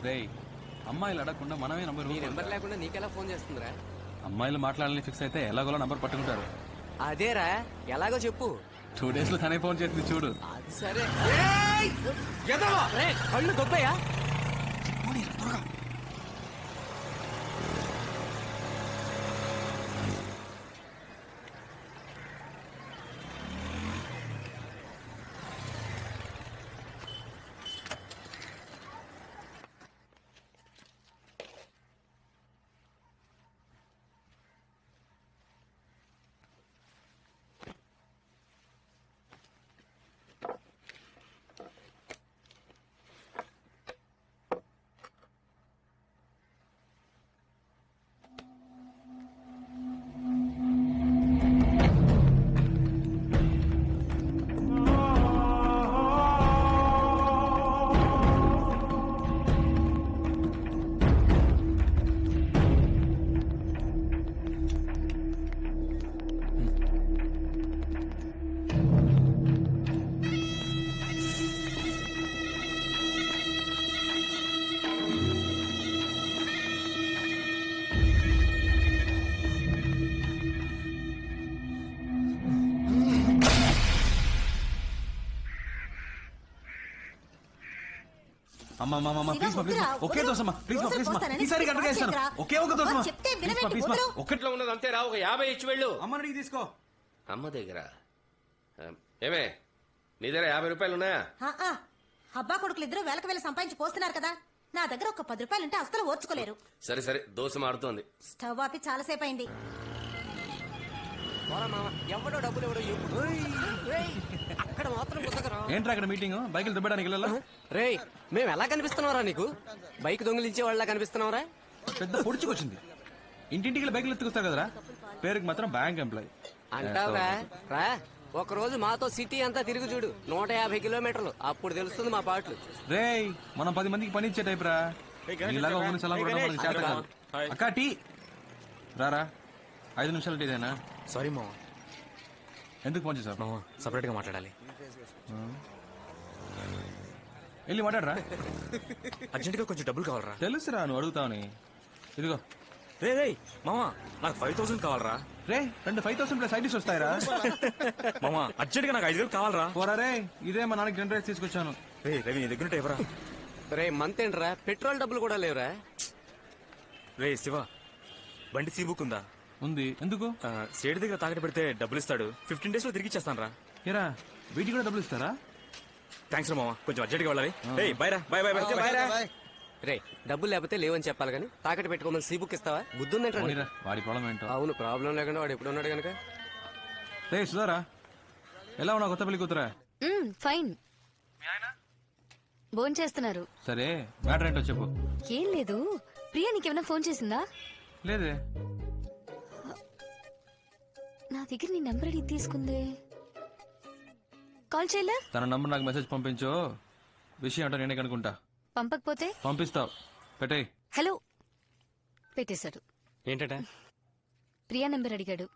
రేయ్, అమ్మాయిలు అడగకుండా మనమే నంబర్ నెంబర్ లేకుండా నీకెలా ఫోన్ చేస్తుందిరా? అమ్మాయిలు మాట్లాడాలని ఫిక్స్ అయితే ఎలాగోలా నంబర్ పట్టుకుంటారు. అదేరా, ఎలాగో చెప్పు. 2 days లో తనే ఫోన్ చేస్తుంది చూడు. అది సరే. కళ్ళు గొప్పయ్యా. అమ్మా ప్లీజ్ మా ప్లీజ్ ఒకే దోసమ్మా ప్లీజ్ మా ప్లీజ్ మా ఈసారి గంటగా ఇస్తాను. ఒకే ఒక దోసమ్మా ప్లీజ్ మా ఒక్కట్లో ఉన్నది అంతే రా. ఒక 50 ఇచ్చి వెళ్ళు. అమ్మ అడిగి తీసుకో. అమ్మ దగ్గర ఏమే నీ దగ్గర 50 రూపాయలు ఉన్నాయా? అబ్బా కొడుకులు ఇద్దరు వేలకు సంపాదించి పోస్తున్నారు కదా, నా దగ్గర ఒక 10 రూపాయలు ఉంటే అసలు ఓర్చుకోలేరు. సరే సరే, దోశ మాడుతోంది. స్టవ్ ఆపి చాలాసేపు అయింది. ఎవడో డబ్బులు ఎవడో అక్కడ మాత్రం ఏంట్రా అక్కడ మీటింగ్? బైకులు దుబ్బడానికి వెళ్ళాలా? రే, మేము ఎలా కనిపిస్తున్నావురా నీకు? బైక్ దొంగిలించే వాళ్ళ కనిపిస్తున్నావురా? పెద్ద పొడుచుకొచ్చింది. ఇంటింటికి బైకులు ఎత్తుకొస్తారు కదరా, పేరుకి మాత్రం బ్యాంక్ ఎంప్లాయ్ అంటావురా. రా, ఒక రోజు మాతో సిటీ అంతా తిరిగి చూడు. 150 కిలోమీటర్లు. అప్పుడు తెలుస్తుంది మా పాటలు. రేయ్, మనం 10 మందికి పని ఇచ్చే టైప్ రా. ఇలాగా ఊరిని సలా కూడా మనకి చేత కాదు. అక్క టీ రారా, 5 నిమిషాలు టీదేనా? సారీ మామ. ఎందుకు ఫోన్ చేసావు? మామ సపరేట్ గా మాట్లాడాలి. వెళ్ళి మాట్లాడరా. అర్జెంట్ గా కొంచెం డబ్బులు కావాలరా. తెలుసురా నువ్వు అడుగుతావని. ఇదిగో. రే రే మామ, నాకు 5000 కావాలరా. రే, 5,000 ప్లస్ ఐడిస్ వస్తాయిరా. మామ అర్జెంట్ గా నాకు 5000 కావాలరా. పోరా రే, ఇదే మా నాన్నకి 10 రైస్ తీసుకొచ్చాను. రే రవి, నీ దగ్గర ఎవరా? రే మంత్ ఏంట్రా, పెట్రోల్ డబ్బులు కూడా లేవురా. రే శివ, బండి సీ బుక్ ఉందా? ఉంది. ఎందుకు? స్టేట్ దగ్గర తాకట్టు పెడితే డబ్బులు ఇస్తాడు. 15 days లో తిరిగి ఇచ్చేస్తాను రా. ఏరా, వీటికి కూడా డబ్బులు ఇస్తారా? థ్యాంక్స్ రా మామ, కొంచెం అర్జెంట్ గా వెళ్ళాలి. బై రా, బై బై బై. రే, డబ్బులు లేకపోతే లేవని చెప్పాలి కానీ తాకట్టు పెట్టుకోమని సీ బుక్ ఇస్తావా? బుద్ధుందేంట్రా? వాడి ప్రాబ్లం ఏంటో. అవును, ప్రాబ్లం లేకుండా వాడు ఎప్పుడు ఉన్నాడు కనుక. రే సుధారా, ఎలా ఉన్నా కొత్త పెళ్లి కూతురా? ఫైన్. ఫోన్ చేస్తున్నారు. సరే, మ్యాటర్ ఏంటో చెప్పు. ఏం లేదు, ప్రియా నీకేమైనా ఫోన్ చేసిందా? లేదే. నా దగ్గర నీ నెంబర్ అడిగి తీసుకుందే. కాల్ చేయలే? తన నంబర్ నాకు మెసేజ్ పంపించు. విషయం ఏంటో నేనే కనుకుంటా. పంపకపోతే? పంపిస్తావు. పెట్టే. హలో. పెట్టేశాడు. ఏంటట? ప్రియా నెంబర్ అడిగాడు.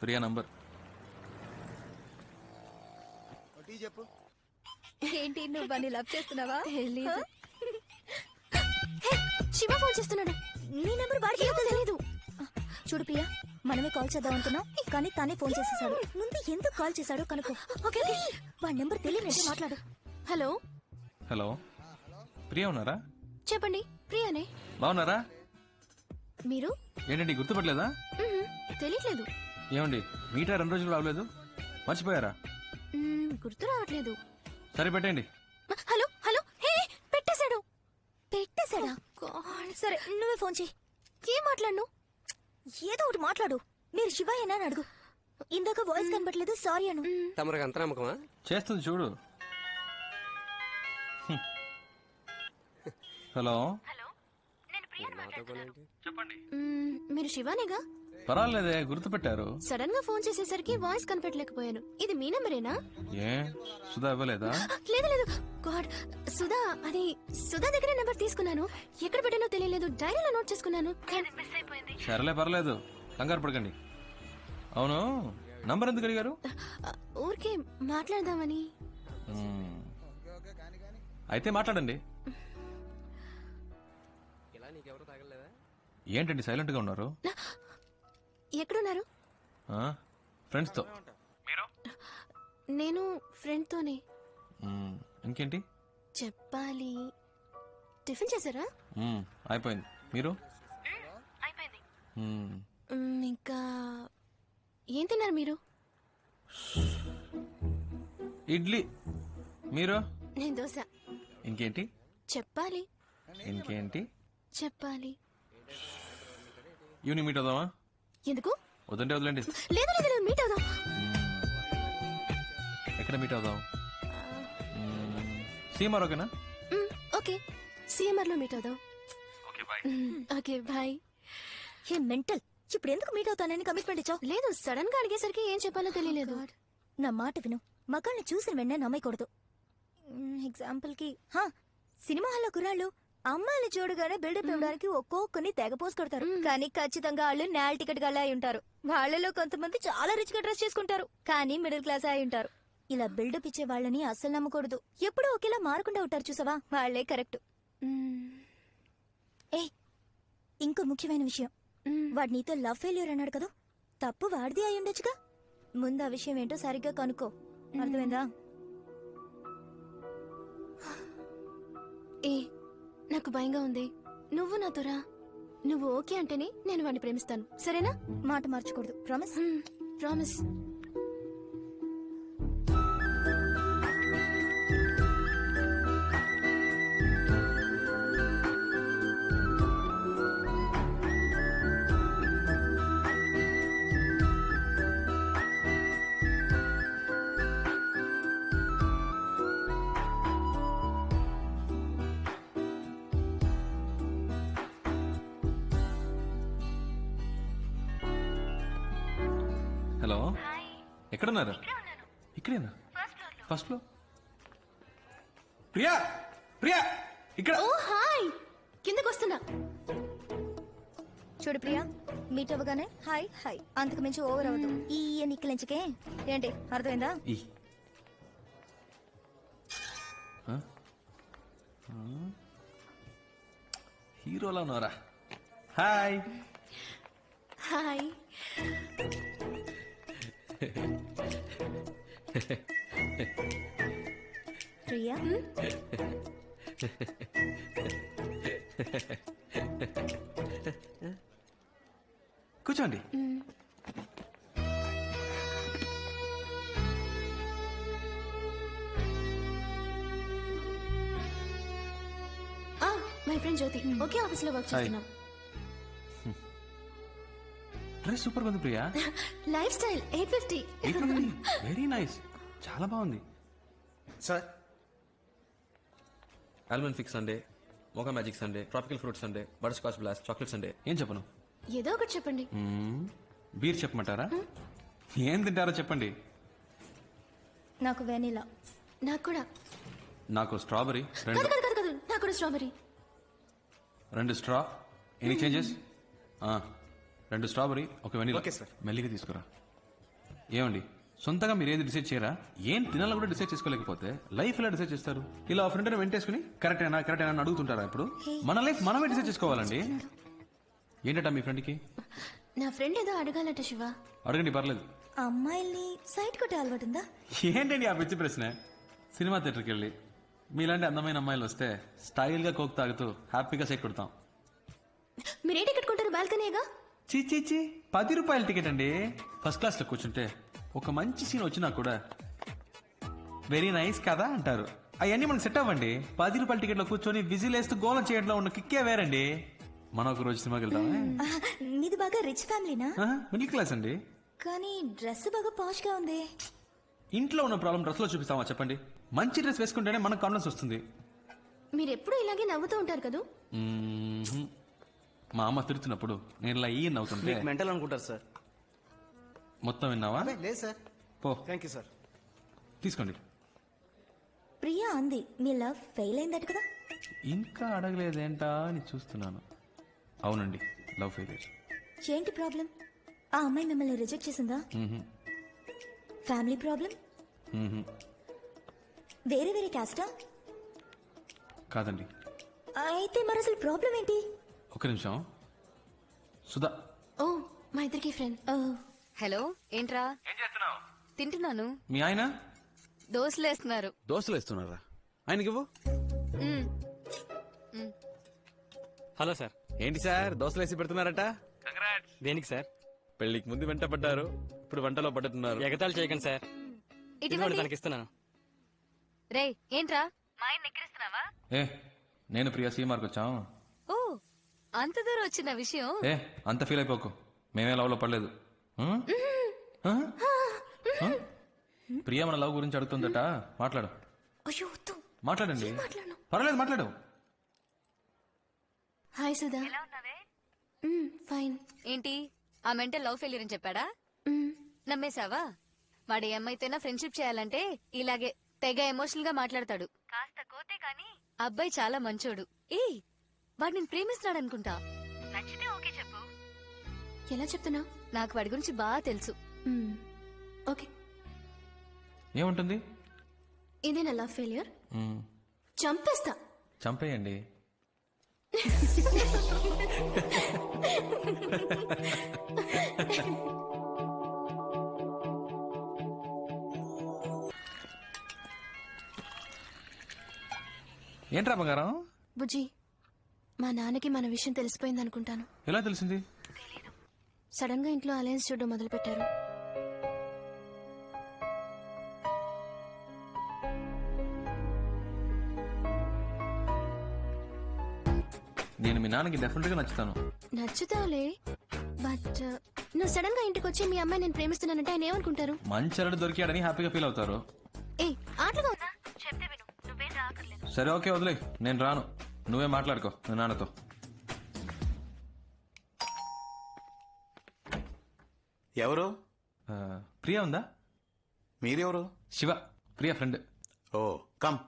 ప్రియా నంబర్ చెప్పు. ఏంటి, నువ్వు బాగా లవ్ చేస్తున్నావా? శివ ఫోన్ చేస్తున్నాడు. నీ నెంబర్ వాడికి తెలియదు. చూడు ప్రియా, మనమే కాల్ చేద్దాం అనుకున్నాం, కానీ తానే ఫోన్ చేసేసాడు. ముందు ఎందుకు కాల్ చేశాడో కనుక్కో. ఓకే, వాడి నెంబర్ తెలియనంటే మాట్లాడు. హలో. హలో, ప్రియా ఉన్నారా? చెప్పండి, ప్రియానే. బాగున్నారా? మీరు ఏంటండి గుర్తుపట్టలేదా? తెలియట్లేదు. ఏమండి, మీటా 2 రోజులు రావలేదు, మర్చిపోయారా? గుర్తు రావట్లేదు. సరే పెట్టండి. Hello hello. హే, పెట్టేశాడు. పెట్టేశాడా? సరే నువ్వే ఫోన్ చెయ్యి. ఏం మాట్లాడు? ఏదో ఒకటి మాట్లాడు. మీరు శివయ్యనా అని అడుగు. ఇందాక వాయిస్ కనబట్లేదు, సారీ అను. తమరికి అంత నమ్మకమా? చేస్తుంది చూడు. హలో. చెప్పండి. మీరు శివానేగా? పర్వాలేదే, గుర్తుపెట్టారు. సడన్ గా ఫోన్ చేసేసరికి వాయిస్ కనిపెట్టలేకపోయాను. ఇది మీ నెంబరేనా? ఏ సుధా ఇవ్వలేదా? లేదు లేదు. గాడ్, సుధా, అది సుధా దగ్గర నెంబర్ తీసుకున్నాను. ఎక్కడ పెట్టానో తెలియలేదు, డైరీలో నోట్ చేసుకున్నాను. సరేలే, పర్లేదు, కంగారు పడకండి. అవును, నంబర్ ఎందుకు అడిగారు? ఊరికే మాట్లాడదామని. అయితే మాట్లాడండి. ఇలా నీకెవరు తగలలేదా? ఏంటండి సైలెంట్ గా ఉన్నారు? ఎక్కడున్నారు? ఫ్రెండ్స్ తో. నేను ఫ్రెండ్ తోనే. ఇంకేంటి చెప్పాలి. టిఫిన్ చేశారా? అయిపోయింది. మీరు? అయిపోయింది. ఇంకా ఏం తిన్నారు మీరు? ఇడ్లీ. మీరు? నేను దోశ. ఇంకేంటి చెప్పాలి. ఇంకేంటి చెప్పాలి. ఈవినింగ్ మీట్ అవుదామా? ఎందుకు? వద్దంటే వదిలేండి. లేదు లేదు లేదు, మీట్ అవుదాం. ఎక్కడ మీట్ అవుదాం? సీమార్ ఓకేనా? ఓకే, సిఎంఆర్ లో మీట్ అవుదాం. Okay bye. హే మెంటల్, ఇప్పుడు ఎందుకు మీట్ అవుతానని కమిట్మెంట్ ఇచ్చావు? లేదు, సడన్ గా అడిగేసరికి ఏం చెప్పాలో తెలియలేదు. నా మాట విను, మగాళ్ళని చూసిన వెంటనే నమ్మకూడదు. ఎగ్జాంపుల్ కి సినిమా హాల్లో కుర్రాళ్ళు అమ్మాయిలు చూడగానే బిల్డప్ ఇవ్వడానికి ఒక్కొక్కరిని తెగ పోసి కొడతారు. కానీ ఖచ్చితంగా వాళ్ళు నేల్ టికెట్ గా అయి ఉంటారు. వాళ్ళలో కొంతమంది చాలా రిచ్ గా డ్రెస్ చేసుకుంటారు, కానీ మిడిల్ క్లాస్ అయి ఉంటారు. ఇలా బిల్డప్ ఇచ్చే వాళ్ళని అస్సలు నమ్మకూడదు. ఎప్పుడూ ఒకేలా మారకుండా ఉంటారు చూసావా, వాళ్లే కరెక్ట్. ఏ ఇంకో ముఖ్యమైన విషయం, వాడు నీతో లవ్ ఫెయిల్యూర్ అన్నాడు కదా, తప్పు వాడిది అయి ఉండొచ్చుగా. ముందు ఆ విషయం ఏంటో సరిగ్గా కనుక్కో, అర్థమైందా? ఏ నాకు భయంగా ఉంది. నువ్వు నాతో రా. నువ్వు ఓకే అంటేనే నేను వాడిని ప్రేమిస్తాను, సరేనా? మాట మార్చకూడదు, ప్రామిస్? ప్రామిస్. హలో, ఎక్కడున్నారు? ఇక్కడేనా? First floor. ప్రియా, ప్రియా ఇక్కడ. ఓ హాయ్, కిందకు వస్తున్నా. చూడు ప్రియా, మీట్ అవ్వగానే హాయ్ హాయ్, అంతకు మించి ఓవర్ అవ్వదు. ఈ నిక్కలించకే ఏంటి, అర్థమైందా? హీరోలా ఉన్నారా? హాయ్. హాయ్. ప్రియా, కూర్చోండి. మై ఫ్రెండ్ జ్యోతి, ఒకే ఆఫీస్ లో వర్క్ చేస్తున్నాం. డ్రెస్ సూపర్ ఉంది Priya. Lifestyle 850. Very nice, చాలా బాగుంది. Sir almond fix sundae, mocha magic sundae, tropical fruit sundae, butterscotch blast, chocolate sundae. ఏం చెప్పను? ఏదో ఒకటి చెప్పండి. బీర్ చెప్పమంటారా? ఏం తింటారో చెప్పండి. నాకు వెనిలా. నాకు కూడా. నాకు స్ట్రాబెరీ. కాదు కాదు కాదు కాదు, నాకు కూడా strawberry. 2 straw. Any changes? 2 strawberry, 1 vanilla. Okay sir. మెల్లిగా తీసుకురా. ఏమండి, సొంతగా మీరు ఏది డిసైడ్ చేయరా? ఏం తినాలో కూడా డిసైడ్ చేసుకోలేకపోతే లైఫ్ ఎలా డిసైడ్ చేస్తారు? ఇలా ఫ్రెండ్ వెంటేసుకుని కరెక్ట్ అయినా అని అడుగుతుంటారా? ఇప్పుడు మన లైఫ్ మనమే డిసైడ్ చేసుకోవాలండి. ఏంటట మీ ఫ్రెండ్కి? నా ఫ్రెండ్ ఏదో అడగాలట శివ. అడగండి, పర్లేదు. అమ్మాయిల్ని సైట్ కొట్టే అలవాటు ఉందా? ఏంటండి ఆ పిచ్చి ప్రశ్న? సినిమా థియేటర్కి వెళ్ళి మీలాంటి అందమైన అమ్మాయిలు వస్తే స్టైల్ గా కోక్ తాగుతూ హ్యాపీగా సైట్ కొడతాం. మీరే టికెట్ కొంటారు? బాల్కనీగా? చీ 10 రూపాయల టికెట్ అండి. ఫస్ట్ క్లాస్ లో కూర్చుంటే ఒక మంచి సీన్ వచ్చినా కూడా వెరీ నైస్ కదా అంటారు. అవన్నీ మనకు సెట్ అవ్వండి. 10 రూపాయల టికెట్ లో కూర్చొని విజిల్ వేస్తూ గోలం చేయడంలో ఉన్న కిక్కే వేరండి. మనం ఒక రోజు సినిమాకి వెళ్తామా? మీది బాగా రిచ్ ఫ్యామిలీనా? మిడిల్ క్లాస్ అండి. కానీ డ్రెస్ బాగా పాష్ గా ఉంది. ఇంట్లో ఉన్న ప్రాబ్లం డ్రెస్ లో చూపిస్తామా చెప్పండి? మంచి డ్రెస్ వేసుకుంటేనే మనకు కాన్ఫిడెన్స్ వస్తుంది. మీరు ఎప్పుడు ఇలాగే నవ్వుతూ ఉంటారు కదా? మా అమ్మ తిడుతున్నప్పుడు నేను ఇలా ఈ నవ్వుతుంటే మెంటల్ అనుకుంటారు సార్. మొత్తం విన్నావా? లేదు సార్. పో. Thank you sir. తీసుకోండి. ప్రియా అంది మీ లవ్ ఫెయిల్ అయిందట కదా? ఇంకా అడగలేదేంటా అని చూస్తున్నాను. అవునండి, లవ్ ఫెయిలియర్. ఏంటి ప్రాబ్లం? ఆ అమ్మాయి మిమ్మల్ని రిజెక్ట్ చేసిందా? Family problem? వేరే వేరే క్యాస్టా? కాదండి. అయితే మరి అసలు ప్రాబ్లం ఏంటి? ఒక నిమిషం. సుధా. ఓ మా ఇద్దరికి ఫ్రెండ్. హలో ఏంట్రా? తింటున్నాను. మీ ఆయన దోశలు వేస్తున్నారు. దోశలు వేస్తున్నారా? ఆయనకి ఇవ్వు. Hello sir. ఏంటి సార్ దోశలు వేసి పెడుతున్నారట? దేనికి సార్? పెళ్లికి ముందు వెంట పడ్డారు, ఇప్పుడు వంటలో పడ్డట్టున్నారు. ఎగతాళి చేయకండి సార్. ఇటువంటి తనకి ఇస్తున్నాను. రే ఏంట్రా మా ఆయన ఎక్కిరిస్తున్నావా? ఏ నేను ప్రియా సీమార్కి వచ్చాం. ఓ అంత దూరం వచ్చిన విషయం. ఏ అంత ఫీల్ అయిపోకు, మేమే లవ్ లో పడలేదు. ప్రియా మన లవ్ గురించి అడుగుతుందట, మాట్లాడు. అయ్యో వద్దు. మాట్లాడండి. పర్వాలేదు, మాట్లాడు. హాయ్ సుధా. ఫైన్. ఏంటి ఆ మెంటల్ లవ్ ఫెయిల్యూర్ అని చెప్పాడా? నమ్మేశావా? వాడు ఏమైతేనా ఫ్రెండ్షిప్ చేయాలంటే ఇలాగే తెగ ఎమోషనల్ గా మాట్లాడతాడు. కాస్త కోతే కాని అబ్బాయి చాలా మంచోడు. ఏ వాడు నేను ప్రేమిస్తున్నాడు అనుకుంటా. నచ్చితే ఓకే చెప్పు. ఎలా చెప్తున్నా? నాకు వాడి గురించి బాగా తెలుసు. ఓకే. ఏముంటుంది? ఇదేనా లవ్ ఫెయిలియర్? మ్మ్. చంపేస్తా. చంపేయండి. ఏంట్రా బంగారం? బుజ్జి మా నాన్నకి మన విషయం తెలిసిపోయింది అనుకుంటాను. ఎలా తెలిసింది? సడన్ గా ఇంట్లో అలయన్స్ చూడడం మొదలు పెట్టారు. నేను మీ నాన్నకి డెఫినెట్ గా నచ్చుతాను. నచ్చుతావులే, బట్ నువ్వు సడన్ గా ఇంటికి వచ్చి మీ అమ్మాయి నేను ప్రేమిస్తున్నానంటే ఆయన ఏమనుకుంటారు? మంచి అల్లుడు దొరికాడని హ్యాపీగా ఫీల్ అవుతారు. ఏ ఆటలుగా ఉందా? చెప్తే విను, నువ్వేం రాకర్లేదు. సరే ఓకే వదిలే, నేను రాను. నువ్వే మాట్లాడుకో మీ నాన్నతో. ఎవరు? ప్రియా ఉందా? మీరెవరు? Shiva, Priya friend. Oh come.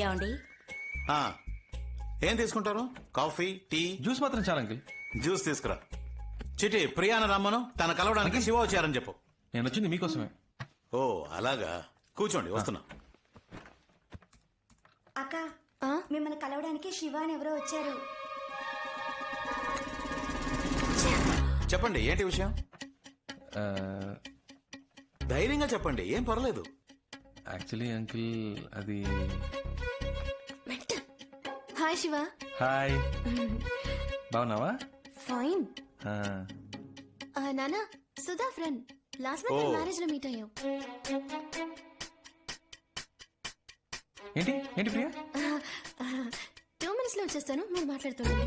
ఏమండి? ఆ, ఏం తీసుకుంటారు? Coffee, tea? జ్యూస్ మాత్రం చాలా అంకిల్. జ్యూస్ తీసుకురా. చిటి ప్రియాన రమ్మను, తన కలవడానికి శివ వచ్చారని చెప్పు. నేను వచ్చింది మీకోసమే. ఓ అలాగా, కూర్చోండి వస్తున్నా. అక్క మిమ్మల్ని కలవడానికి శివ అని ఎవరో వచ్చారు. చెప్పండి ఏంటి విషయం? ధైర్యంగా చెప్పండి, ఏం పర్లేదు. యాక్చువల్లీ అంకిల్ అది. హాయ్ శివ. హాయ్, బాగున్నావా? ఫైన్. ఆ, నానా Sudha friend. Last month marriage లో మీట్ అయ్యాం. ఏంటి ఏంటి ప్రియా? 2 minutes లో వచ్చేస్తాను, మీరు మాట్లాడుతుండండి.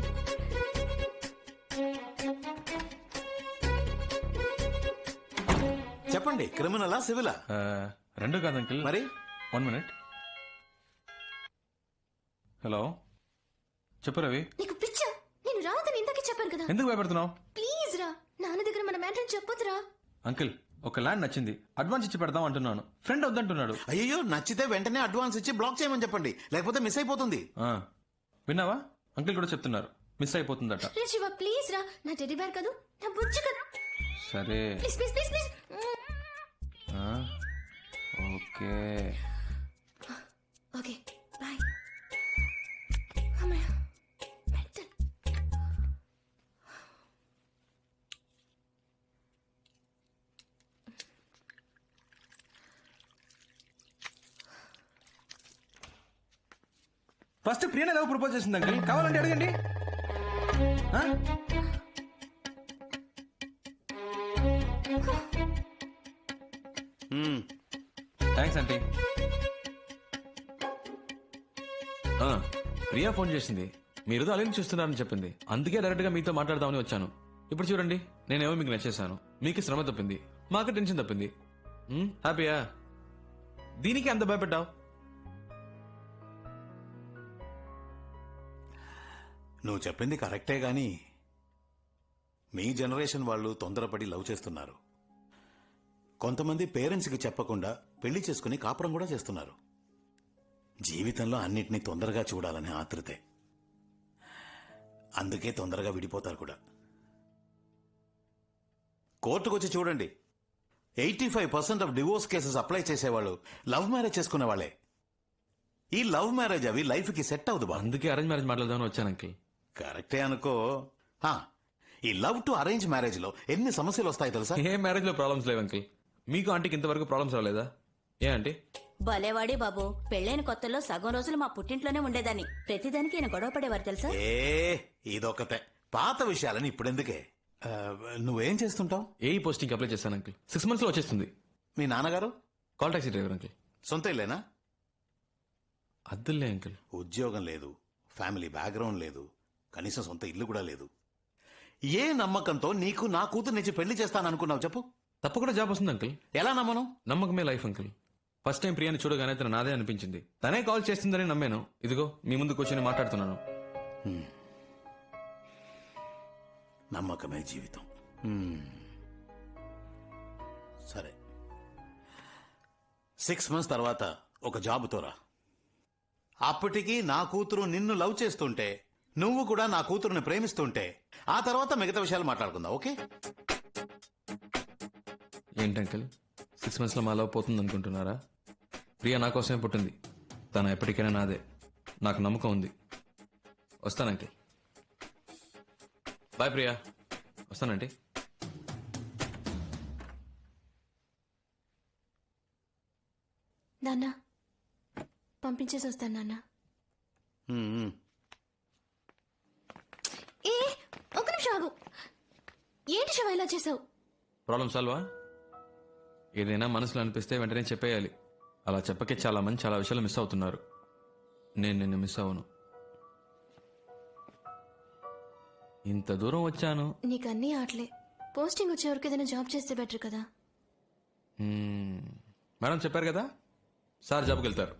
చెప్పండి, క్రిమినలా సివిలా? రెండు కాదు అంకిల్. మరి 1 minute. హలో, చెప్పు రవి. నీకు పిచ్చా? నేను రావద్దని ఇందాకే చెప్పాను కదా. ఎందుకు భయపడుతున్నావు? ప్లీజ్ రా, నాన్న దగ్గర మన మ్యాటర్ చెప్పొద్దురా. అంకిల్, ఒక ల్యాండ్ నచ్చింది, అడ్వాన్స్ ఇచ్చి పెడదాం అంటున్నాను. ఫ్రెండ్ వద్దంటున్నాడు. అయ్యో, నచ్చితే వెంటనే అడ్వాన్స్ ఇచ్చి బ్లాక్ చేయమని చెప్పండి, లేకపోతే మిస్ అయిపోతుంది. విన్నావా? అంకిల్ కూడా చెప్తున్నారు, మిస్ అయిపోతుందట. రే శివ ప్లీజ్ రా, నా టెడ్డీ బేర్ కదా, నా బుజ్జి కదా. సరే please please please please. Okay okay bye. అమ్మయ్య మెంటల్. ఫస్ట్ ప్రియనే లవ్ ప్రపోజ్ చేసింది అంకిల్, కావాలంటే అడగండి. Thanks aunty. ప్రియా ఫోన్ చేసింది, మీరు అలెన్ చూస్తున్నారని చెప్పింది. అందుకే డైరెక్ట్ గా మీతో మాట్లాడదామని వచ్చాను. ఇప్పుడు చూడండి, నేనేమో మీకు నచ్చేసాను, మీకు శ్రమ తప్పింది, మాకు టెన్షన్ తప్పింది. హ్యాపీయా? దీనికి అంత భయపడ్డావు? నువ్వు చెప్పింది కరెక్టే గాని మీ జనరేషన్ వాళ్ళు తొందరపడి లవ్ చేస్తున్నారు. కొంతమంది పేరెంట్స్కి చెప్పకుండా పెళ్లి చేసుకుని కాపురం కూడా చేస్తున్నారు. జీవితంలో అన్నిటినీ తొందరగా చూడాలనే ఆతృతే. అందుకే తొందరగా విడిపోతారు కూడా. కోర్టుకు వచ్చి చూడండి. 85% ఆఫ్ డివోర్స్ కేసెస్ అప్లై చేసేవాళ్ళు లవ్ మ్యారేజ్ చేసుకునే వాళ్ళే. ఈ లవ్ మ్యారేజ్ అవి లైఫ్ కి సెట్ అవ్వదు బా. అందుకే అరేంజ్ మ్యారేజ్ మాట్లాడదామని వచ్చాను అంకిల్. కరెక్టే అనుకో. హా, ఈ లవ్ టు అరేంజ్ మ్యారేజ్ లో ఎన్ని సమస్యలు వస్తాయి తెలుసా? ఏ మ్యారేజ్ లో ప్రాబ్లమ్స్ లేవు అంకిల్. మీకు ఆంటీకి ఇంతవరకు ప్రాబ్లమ్స్ రాలేదా? ఏ ఆంటీ? భలేవాడి బాబు, పెళ్ళైన కొత్తలో సగం రోజులు మా పుట్టింట్లోనే ఉండేదాన్ని. ప్రతిదానికి ఈయన గొడవ పడేవారు తెలుసా? ఇదొకతే. పాత విషయాలని ఇప్పుడెందుకే? నువ్వేం చేస్తుంటావు? ఏ పోస్టింగ్ అప్లై చేశాను అంకిల్. 6 months లో వచ్చేస్తుంది. మీ నాన్నగారు? Call taxi driver uncle. సొంత ఇల్లేనా? అద్దులే అంకిల్. ఉద్యోగం లేదు, ఫ్యామిలీ బ్యాక్గ్రౌండ్ లేదు, కనీసం సొంత ఇల్లు కూడా లేదు. ఏ నమ్మకంతో నీకు నా కూతురు నుంచి పెళ్లి చేస్తాననుకున్నావు చెప్పు? తప్పకుండా జాబ్ వస్తుంది అంకిల్. ఎలా నమ్మను? నమ్మకమే లైఫ్ అంకిల్. ఫస్ట్ టైం ప్రియాని చూడగానే తన నాదే అనిపించింది. తనే కాల్ చేస్తుందని నమ్మాను. ఇదిగో మీ ముందు కూర్చొని మాట్లాడుతున్నాను. నమ్మకమే జీవితం. సరే, 6 months తర్వాత ఒక జాబుతో రా. అప్పటికి నా కూతురు నిన్ను లవ్ చేస్తుంటే, నువ్వు కూడా నా కూతురుని ప్రేమిస్తుంటే, ఆ తర్వాత మిగతా విషయాలు మాట్లాడుకుందాం. ఓకే? ఏంటి అంకిల్ 6 months లో మా లవ్ పోతుంది అనుకుంటున్నారా? ప్రియా నా కోసమే పుట్టింది. తను ఎప్పటికైనా నాదే. నాకు నమ్మకం ఉంది. వస్తాను అంకిల్. బాయ్ ప్రియా. వస్తానంటే. నాన్న పంపించేసి వస్తాను నాన్న. ఏ ఒక నిమిషం ఆగు. ఏంటి శివ ఇలా చేసావు? ప్రాబ్లం సాల్వా? ఏదైనా మనసులో అనిపిస్తే వెంటనే చెప్పేయాలి. అలా చెప్పకే చాలా మంది చాలా విషయాలు మిస్ అవుతున్నారు. నేను నిన్ను మిస్ అవ్వను. ఇంత దూరం వచ్చాను. నీకు అన్నీ ఆటలే. పోస్టింగ్ వచ్చే వరకు ఏదైనా జాబ్ చేస్తే బెటర్ కదా. మేడం చెప్పారు కదా, సార్ జాబ్కి వెళ్తారు.